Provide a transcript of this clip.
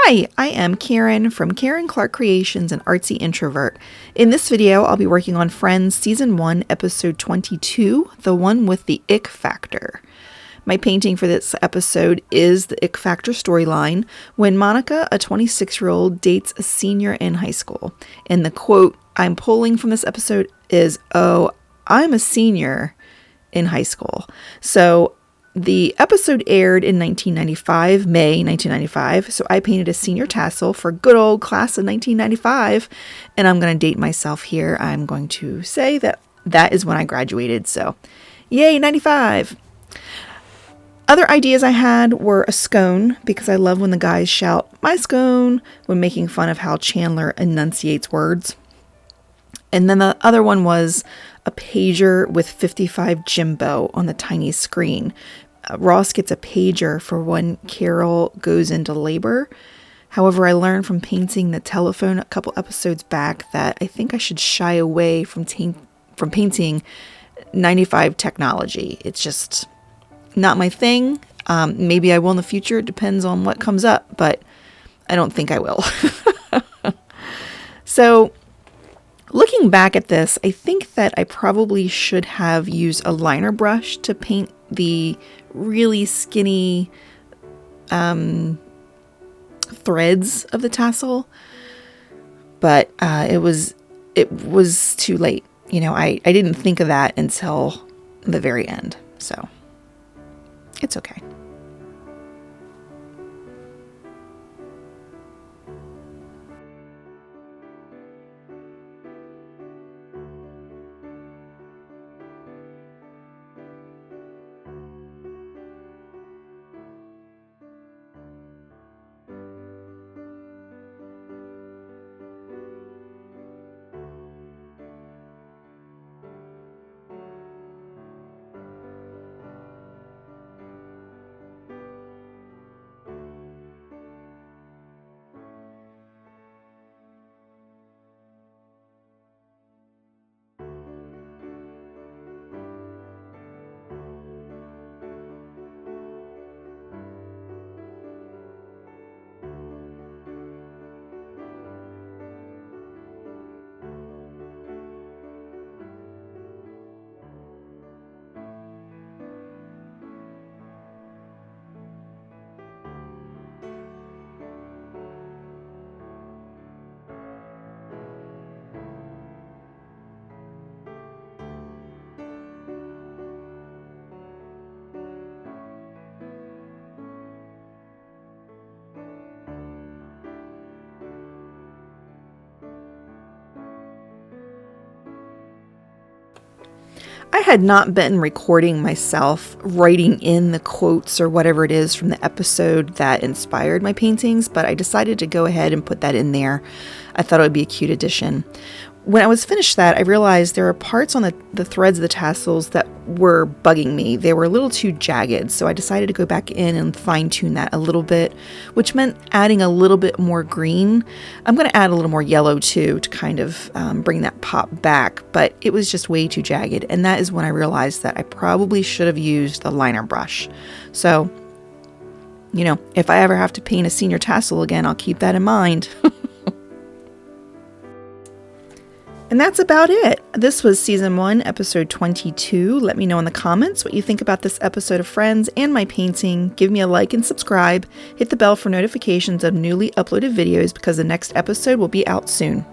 Hi, I am Karen from Karen Clark Creations and Artsy Introvert. In this video, I'll be working on Friends Season 1, Episode 22, the one with the ick factor. My painting for this episode is the ick factor storyline when Monica, a 26-year-old, dates a senior in high school. And the quote I'm pulling from this episode is, "Oh, I'm a senior in high school." So the episode aired in 1995, May 1995, so I painted a senior tassel for good old class of 1995, and I'm going to date myself here. I'm going to say that that is when I graduated, so yay, 95! Other ideas I had were a scone, because I love when the guys shout, "My scone," when making fun of how Chandler enunciates words. And then the other one was a pager with 55 Jimbo on the tiny screen. Ross gets a pager for when Carol goes into labor. However, I learned from painting the telephone a couple episodes back that I think I should shy away from painting 95 technology. It's just not my thing. Maybe I will in the future. It depends on what comes up, but I don't think I will. So looking back at this, I think that I probably should have used a liner brush to paint the really skinny threads of the tassel, but it was too late. You know, I didn't think of that until the very end, so it's okay. I had not been recording myself, writing in the quotes or whatever it is from the episode that inspired my paintings, but I decided to go ahead and put that in there. I thought it would be a cute addition. When I was finished that, I realized there were parts on the threads of the tassels that were bugging me. They were a little too jagged, so I decided to go back in and fine-tune that a little bit, which meant adding a little bit more green. I'm going to add a little more yellow too to kind of bring that pop back, but it was just way too jagged, and that is when I realized that I probably should have used the liner brush. So, you know, if I ever have to paint a senior tassel again, I'll keep that in mind. And that's about it. This was Season 1, Episode 22. Let me know in the comments what you think about this episode of Friends and my painting. Give me a like and subscribe. Hit the bell for notifications of newly uploaded videos because the next episode will be out soon.